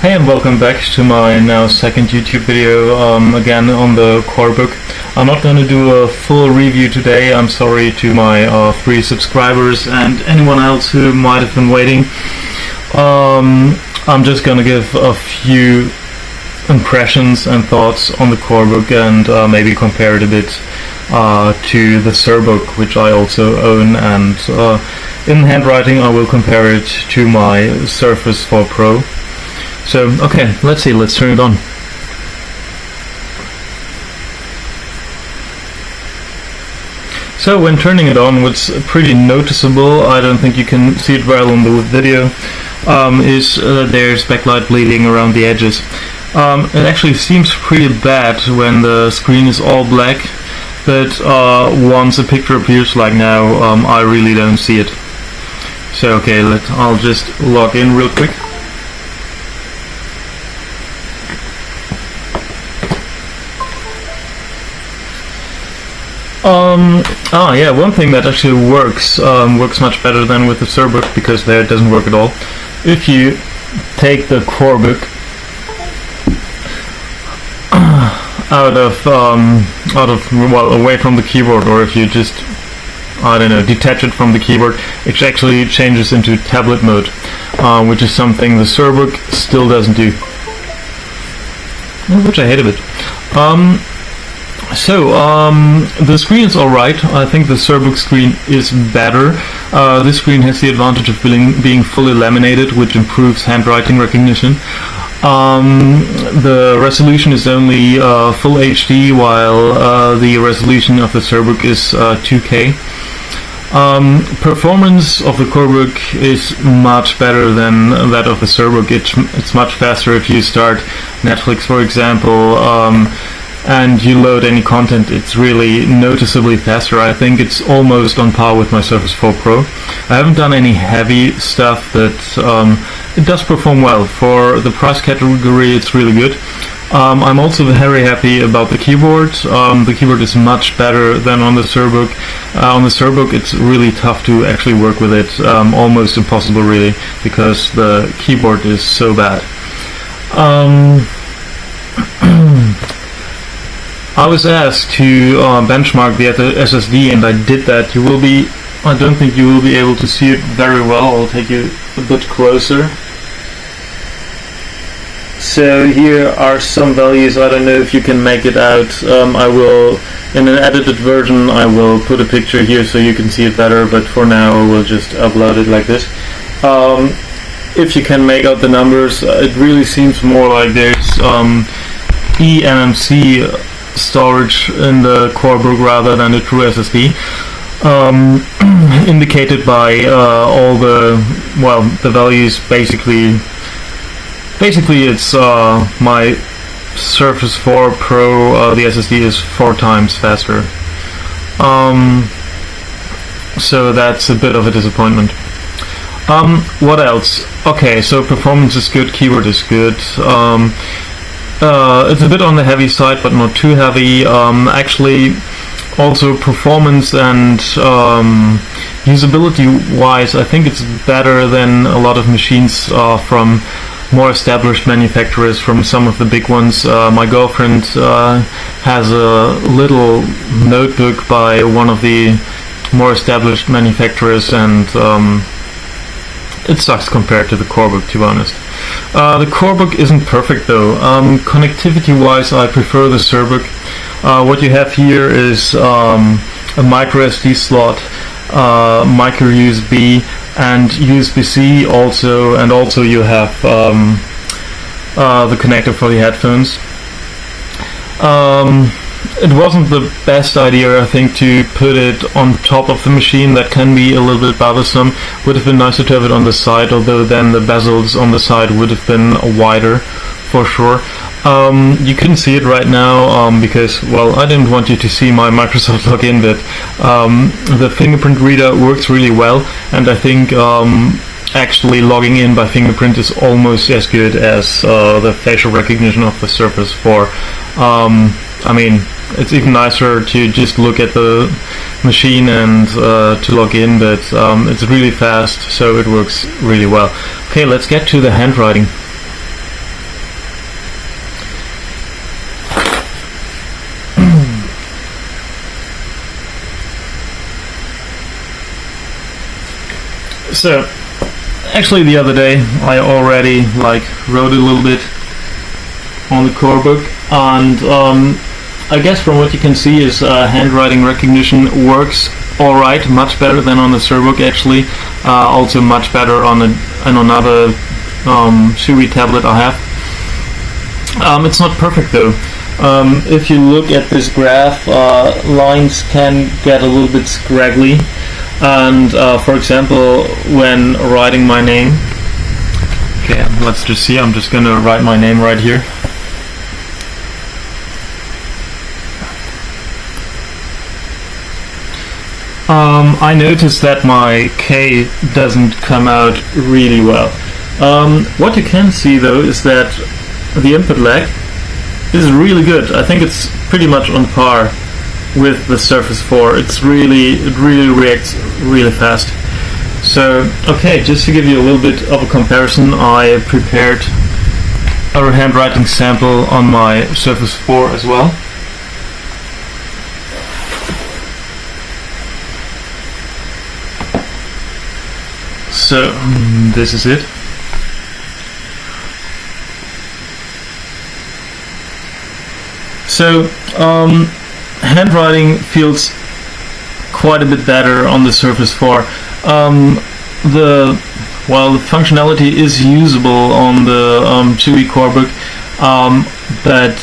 Hey and welcome back to my now second YouTube video, again on the CoreBook. I'm not going to do a full review today. I'm sorry to my 3 subscribers and anyone else who might have been waiting. I'm just going to give a few impressions and thoughts on the CoreBook and maybe compare it a bit to the Surbook, which I also own, and in handwriting I will compare it to my Surface 4 Pro. So, okay, let's turn it on. So when turning it on, what's pretty noticeable, I don't think you can see it well in the video, is there's backlight bleeding around the edges. It actually seems pretty bad when the screen is all black, but once a picture appears like now, I really don't see it. So okay, I'll just log in real quick. Yeah, one thing that actually works much better than with the Surbook, because there it doesn't work at all. If you take the CoreBook away from the keyboard, or if you just, I don't know, detach it from the keyboard, it actually changes into tablet mode, which is something the Surbook still doesn't do, which I hate a bit. The screen is alright. I think the Surbook screen is better. This screen has the advantage of being fully laminated, which improves handwriting recognition. The resolution is only full HD, while the resolution of the Surbook is 2K. Performance of the CoreBook is much better than that of the Surbook. It's much faster if you start Netflix, for example, and you load any content. It's really noticeably faster. I think it's almost on par with my Surface 4 Pro. I haven't done any heavy stuff, but it does perform well. For the price category, it's really good. I'm also very happy about the keyboard. The keyboard is much better than on the Surbook. On the Surbook, it's really tough to actually work with it, almost impossible really, because the keyboard is so bad. I was asked to benchmark the SSD, and I did that. I don't think you will be able to see it very well. I'll take you a bit closer. So here are some values. I don't know if you can make it out. I will, in an edited version, I will put a picture here so you can see it better, but for now I will just upload it like this. If you can make out the numbers, it really seems more like there's eMMC storage in the CoreBook rather than the true SSD, indicated by all the values. Basically it's my Surface 4 Pro, the SSD is 4 times faster, so that's a bit of a disappointment. What else? Okay, so performance is good, keyboard is good. It's a bit on the heavy side, but not too heavy. Actually, also performance and usability-wise, I think it's better than a lot of machines from more established manufacturers, from some of the big ones. My girlfriend has a little notebook by one of the more established manufacturers, and it sucks compared to the CoreBook, to be honest. The CoreBook isn't perfect though. Connectivity-wise, I prefer the Surbook. What you have here is a micro SD slot, micro USB, and USB-C also, and also you have the connector for the headphones. It wasn't the best idea, I think, to put it on top of the machine. That can be a little bit bothersome. Would have been nicer to have it on the side, although then the bezels on the side would have been wider, for sure. You couldn't see it right now because, well, I didn't want you to see my Microsoft login, but the fingerprint reader works really well, and I think actually logging in by fingerprint is almost as good as the facial recognition of the Surface 4. I mean, it's even nicer to just look at the machine and to log in, but it's really fast, so it works really well. Okay, let's get to the handwriting. So actually the other day I already wrote a little bit on the CoreBook, and I guess from what you can see is handwriting recognition works alright, much better than on the Surbook actually, also much better on another Chuwi tablet I have. It's not perfect though. If you look at this graph, lines can get a little bit scraggly, and for example when writing my name, okay, let's just see, I'm just gonna write my name right here. I noticed that my K doesn't come out really well. What you can see though is that the input lag is really good. I think it's pretty much on par with the Surface 4. It really reacts really fast. So, okay, just to give you a little bit of a comparison, I prepared a handwriting sample on my Surface 4 as well. So, this is it. So, handwriting feels quite a bit better on the Surface 4. The functionality is usable on the Chuwi CoreBook, but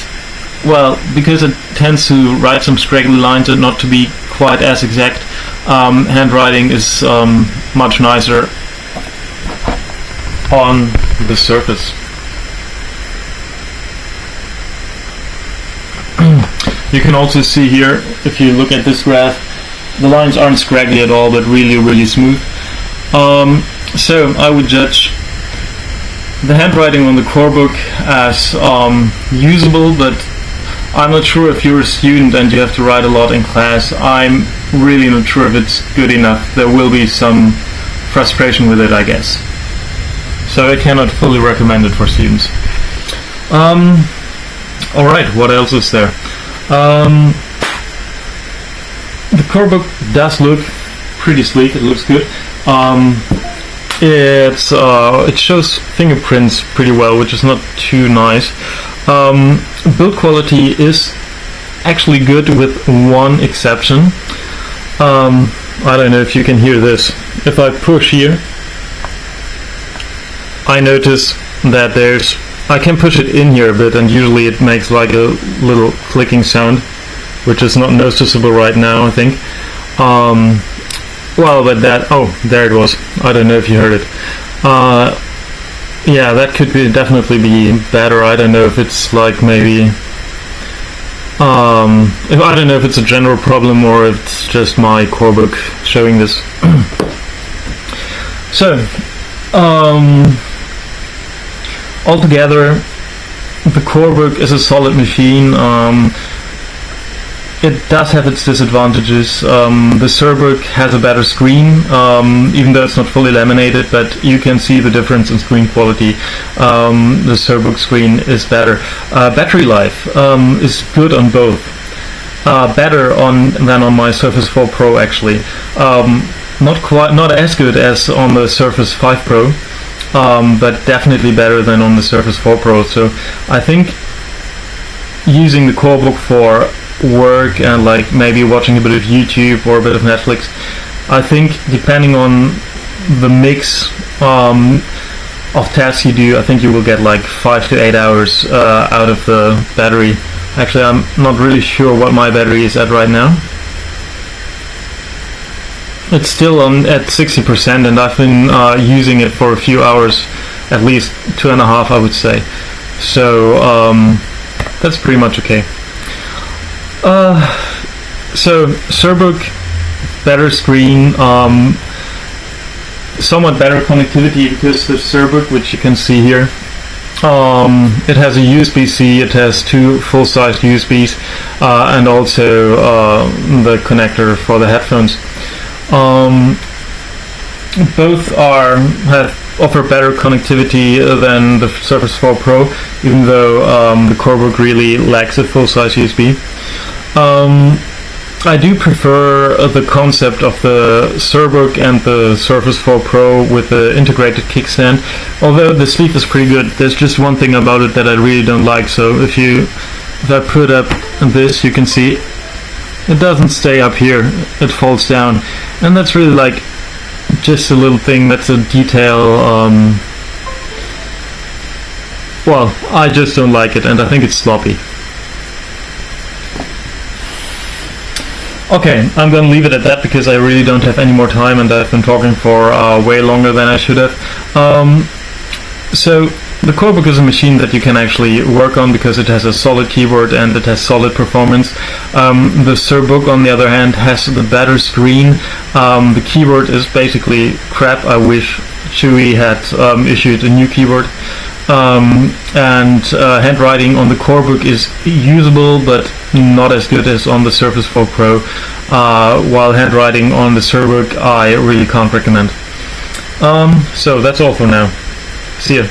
because it tends to write some scraggly lines and not to be quite as exact, handwriting is much nicer on the Surface. You can also see here, if you look at this graph, the lines aren't scraggly at all, but really smooth. So I would judge the handwriting on the CoreBook as usable, but I'm not sure if you're a student and you have to write a lot in class. I'm really not sure if it's good enough. There will be some frustration with it, I guess. So I cannot fully recommend it for students. Alright, what else is there? The CoreBook does look pretty sleek. It looks good. It shows fingerprints pretty well, which is not too nice. Build quality is actually good with one exception. I don't know if you can hear this. If I push here, I notice that I can push it in here a bit, and usually it makes like a little clicking sound, which is not noticeable right now, I think. There it was. I don't know if you heard it. Yeah, that could definitely be better. I don't know if it's like maybe... I don't know if it's a general problem or if it's just my CoreBook showing this. So, altogether, the CoreBook is a solid machine. It does have its disadvantages. The Surbook has a better screen, even though it's not fully laminated, but you can see the difference in screen quality. The Surbook screen is better. Battery life is good on both. Better than on my Surface 4 Pro actually. Not as good as on the Surface 5 Pro, but definitely better than on the Surface 4 Pro. So I think using the CoreBook for work and like maybe watching a bit of YouTube or a bit of Netflix, I think depending on the mix of tasks you do, I think you will get like 5 to 8 hours out of the battery. Actually, I'm not really sure what my battery is at right now. It's still at 60%, and I've been using it for a few hours, at least 2.5 I would say. So that's pretty much okay. So Surbook, better screen, somewhat better connectivity, because the Surbook, which you can see here, it has a USB-C, it has 2 full-size USBs, and also the connector for the headphones. Both offer better connectivity than the Surface 4 Pro, even though the CoreBook really lacks a full-size USB. I do prefer the concept of the Surbook and the Surface 4 Pro with the integrated kickstand. Although the sleeve is pretty good, there's just one thing about it that I really don't like. So if I put up this, you can see it doesn't stay up here, it falls down, and that's really like just a little thing that's a detail. Well, I just don't like it, and I think it's sloppy. Okay, I'm gonna leave it at that because I really don't have any more time, and I've been talking for way longer than I should have. So the CoreBook is a machine that you can actually work on because it has a solid keyboard and it has solid performance. The Surbook, on the other hand, has the better screen. The keyboard is basically crap. I wish Chuwi had issued a new keyboard. And handwriting on the CoreBook is usable, but not as good as on the Surface 4 Pro, while handwriting on the Surbook I really can't recommend. So that's all for now. See ya.